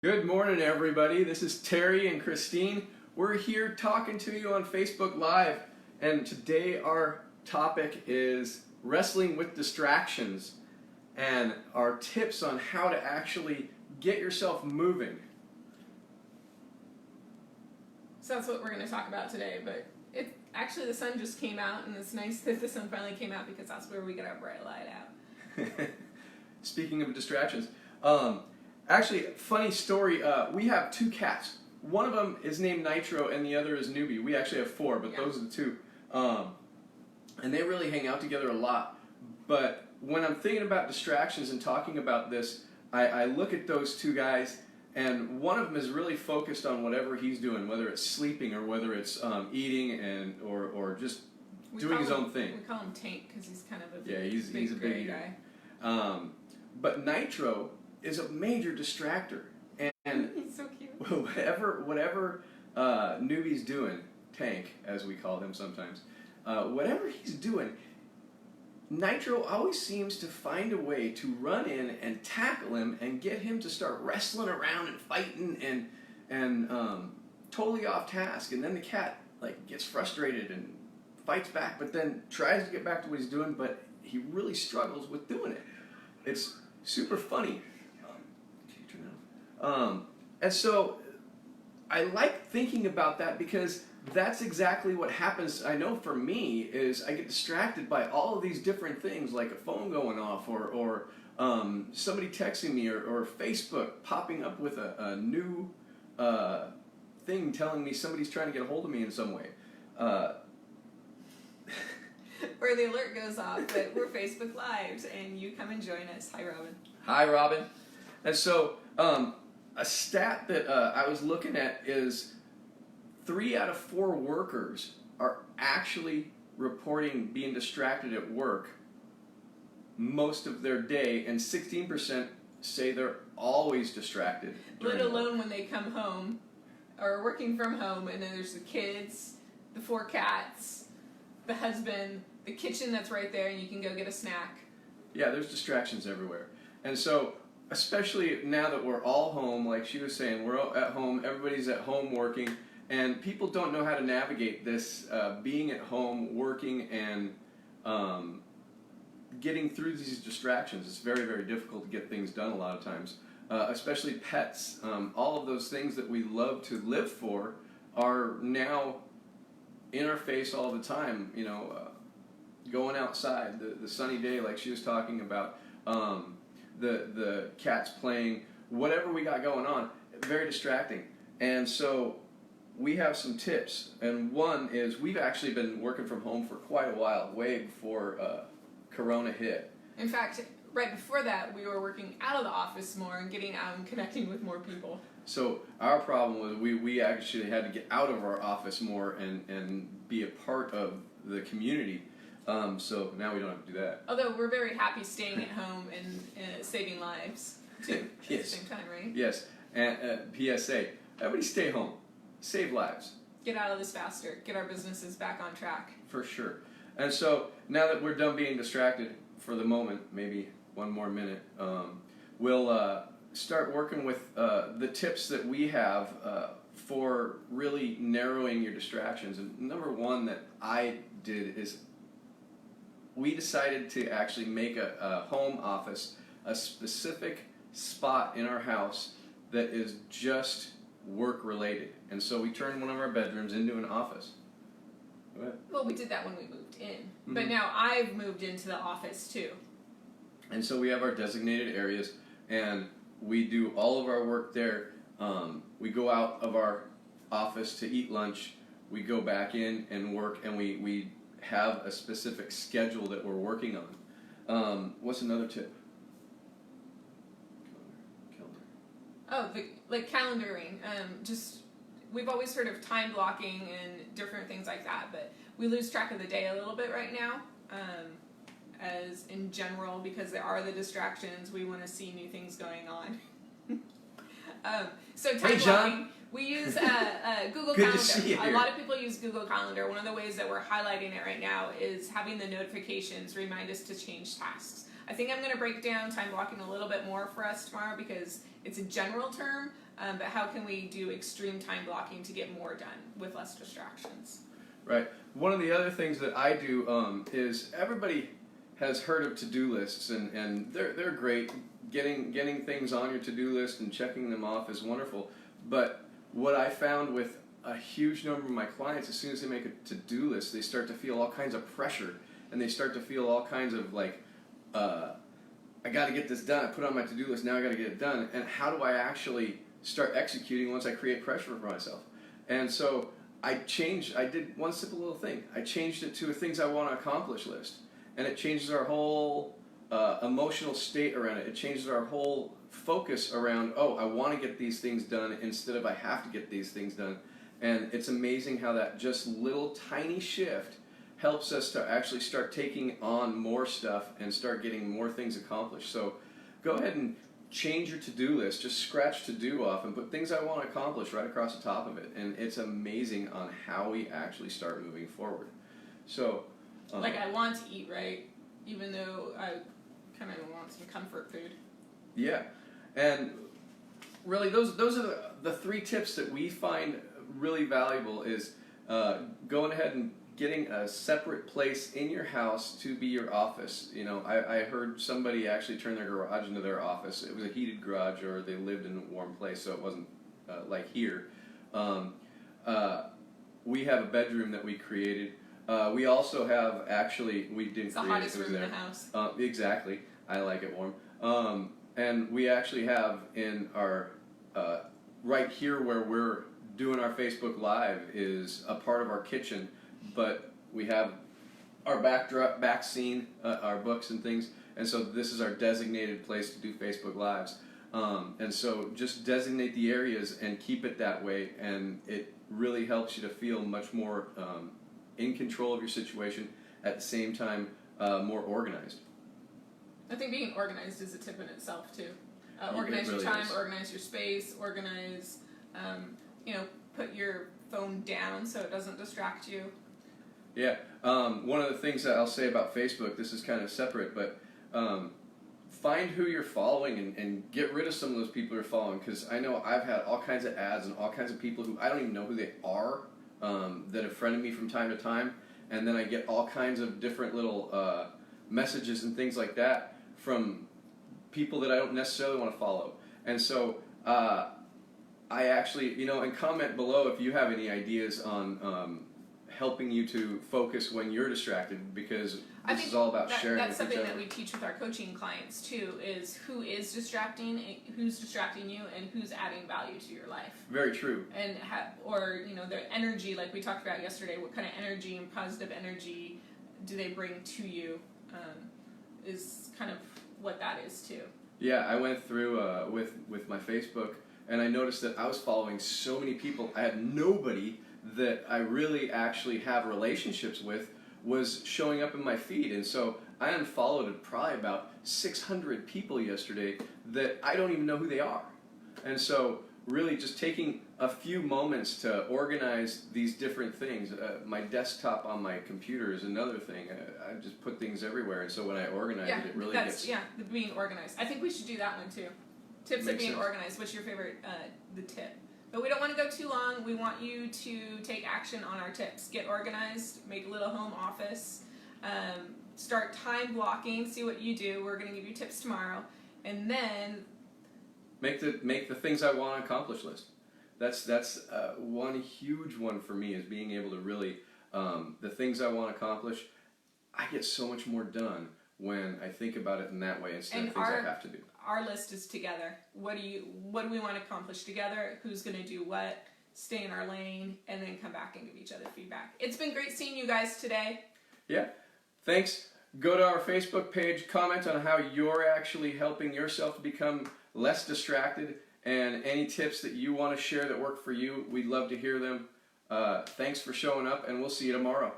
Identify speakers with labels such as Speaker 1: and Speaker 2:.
Speaker 1: Good morning, everybody. This is Terry and Christine. We're here talking to you on Facebook Live, and today our topic is wrestling with distractions and our tips on how to actually get yourself moving.
Speaker 2: So that's what we're going to talk about today, but actually the sun just came out, and it's nice that the sun finally came out because that's where we get our bright light out.
Speaker 1: Speaking of distractions, actually, funny story, we have two cats. One of them is named Nitro and the other is Newbie. We actually have four, but those are the two. And they really hang out together a lot. But when I'm thinking about distractions and talking about this, I look at those two guys, and one of them is really focused on whatever he's doing, whether it's sleeping or whether it's eating or just doing his own thing.
Speaker 2: We call him Tank because he's kind of a
Speaker 1: he's a big
Speaker 2: guy.
Speaker 1: But Nitro is a major distractor, and
Speaker 2: he's so cute.
Speaker 1: whatever Newbie's doing, Tank as we call him sometimes, whatever he's doing, Nitro always seems to find a way to run in and tackle him and get him to start wrestling around and fighting and totally off task, and then the cat gets frustrated and fights back, but then tries to get back to what he's doing, but he really struggles with doing it. It's super funny. And so I like thinking about that because that's exactly what happens. I know for me is I get distracted by all of these different things, like a phone going off or somebody texting me or Facebook popping up with a new thing telling me somebody's trying to get a hold of me in some way.
Speaker 2: Or the alert goes off that we're Facebook Lives and you come and join us. Hi, Robin.
Speaker 1: Hi, Robin. And so a stat that I was looking at is 3 out of 4 workers are actually reporting being distracted at work most of their day, and 16% say they're always distracted.
Speaker 2: Let alone when they come home or working from home, and then there's the kids, the 4 cats, the husband, the kitchen that's right there, and you can go get a snack.
Speaker 1: Yeah, there's distractions everywhere. And so, especially now that we're all home, like she was saying, we're all at home, everybody's at home working, and people don't know how to navigate this being at home, working, and getting through these distractions. It's very, very difficult to get things done a lot of times, especially pets. All of those things that we love to live for are now in our face all the time, going outside, the sunny day like she was talking about, the cats playing, whatever we got going on, very distracting. And so we have some tips, and one is we've actually been working from home for quite a while, way before Corona hit.
Speaker 2: In fact, right before that, we were working out of the office more and getting out and connecting with more people.
Speaker 1: So our problem was we actually had to get out of our office more and be a part of the community. So now we don't have to do that.
Speaker 2: Although we're very happy staying at home and saving lives, too, at the same time, right?
Speaker 1: Yes. And PSA, everybody stay home. Save lives.
Speaker 2: Get out of this faster. Get our businesses back on track.
Speaker 1: For sure. And so now that we're done being distracted for the moment, maybe one more minute, we'll start working with the tips that we have for really narrowing your distractions. And number one that I did is we decided to actually make a home office a specific spot in our house that is just work related. And so we turned one of our bedrooms into an office. Go ahead.
Speaker 2: Well, we did that when we moved in. But now I've moved into the office too.
Speaker 1: And so we have our designated areas, and we do all of our work there. We go out of our office to eat lunch. We go back in and work, and we have a specific schedule that we're working on. What's another tip?
Speaker 2: Calendar. Oh, like calendaring. We've always heard of time blocking and different things like that, but we lose track of the day a little bit right now, as in general, because there are the distractions. We want to see new things going on. So time blocking. We use Google
Speaker 1: Good
Speaker 2: Calendar.
Speaker 1: to see you here.
Speaker 2: A lot of people use Google Calendar. One of the ways that we're highlighting it right now is having the notifications remind us to change tasks. I think I'm going to break down time blocking a little bit more for us tomorrow because it's a general term, but how can we do extreme time blocking to get more done with less distractions?
Speaker 1: Right. One of the other things that I do is everybody has heard of to-do lists, and they're great. Getting things on your to-do list and checking them off is wonderful. But what I found with a huge number of my clients, as soon as they make a to-do list, they start to feel all kinds of pressure, and they start to feel all kinds of like, I got to get this done. I put it on my to-do list, now I got to get it done. And how do I actually start executing once I create pressure for myself? And so I did one simple little thing. I changed it to a things I want to accomplish list. And it changes our whole emotional state around it. It changes our whole focus around, oh, I want to get these things done instead of I have to get these things done. And it's amazing how that just little tiny shift helps us to actually start taking on more stuff and start getting more things accomplished. So go ahead and change your to-do list. Just scratch to-do off and put things I want to accomplish right across the top of it. And it's amazing on how we actually start moving forward. So,
Speaker 2: like I want to eat right, even though I kind of want some comfort food.
Speaker 1: Yeah, and really those are the three tips that we find really valuable is going ahead and getting a separate place in your house to be your office. You know, I heard somebody actually turn their garage into their office. It was a heated garage, or they lived in a warm place, so it wasn't like here. We have a bedroom that we created. We also have, actually, we didn't
Speaker 2: It's the
Speaker 1: create
Speaker 2: hottest
Speaker 1: it, it was
Speaker 2: room in
Speaker 1: there.
Speaker 2: the house.
Speaker 1: Exactly. I like it warm. And we actually have in our, right here where we're doing our Facebook Live is a part of our kitchen, but we have our back scene, our books and things, and so this is our designated place to do Facebook Lives. And so just designate the areas and keep it that way, and it really helps you to feel much more in control of your situation, at the same time more organized.
Speaker 2: I think being organized is a tip in itself too.
Speaker 1: It
Speaker 2: Organize
Speaker 1: really
Speaker 2: your time,
Speaker 1: is.
Speaker 2: organize your space, organize, put your phone down so it doesn't distract you.
Speaker 1: Yeah, one of the things that I'll say about Facebook, this is kind of separate, but find who you're following and get rid of some of those people you're following, because I know I've had all kinds of ads and all kinds of people who I don't even know who they are that have friended me from time to time, and then I get all kinds of different little messages and things like that from people that I don't necessarily want to follow. And so I actually, and comment below if you have any ideas on helping you to focus when you're distracted, because this is all about sharing
Speaker 2: that's
Speaker 1: with each
Speaker 2: something
Speaker 1: other.
Speaker 2: that we teach with our coaching clients too, is who is distracting, who's distracting you, and who's adding value to your life.
Speaker 1: Very true.
Speaker 2: And their energy, like we talked about yesterday, what kind of energy and positive energy do they bring to you, is kind of what that is too.
Speaker 1: Yeah, I went through with my Facebook, and I noticed that I was following so many people. I had nobody that I really actually have relationships with was showing up in my feed, and so I unfollowed probably about 600 people yesterday that I don't even know who they are. And so really just taking a few moments to organize these different things. My desktop on my computer is another thing. I just put things everywhere, and so when I organize it really gets...
Speaker 2: Yeah, being organized. I think we should do that one too. Tips of
Speaker 1: Makes
Speaker 2: being
Speaker 1: sense.
Speaker 2: organized. What's your favorite, the tip? But we don't want to go too long. We want you to take action on our tips. Get organized, make a little home office, start time blocking, see what you do. We're going to give you tips tomorrow. And then...
Speaker 1: Make the things I want to accomplish list. That's one huge one for me, is being able to really, the things I want to accomplish, I get so much more done when I think about it in that way instead of things I have to do.
Speaker 2: Our list is together. What do we want to accomplish together? Who's going to do what? Stay in our lane, and then come back and give each other feedback. It's been great seeing you guys today.
Speaker 1: Yeah, thanks. Go to our Facebook page, comment on how you're actually helping yourself to become less distracted, and any tips that you want to share that work for you, we'd love to hear them. Thanks for showing up, and we'll see you tomorrow.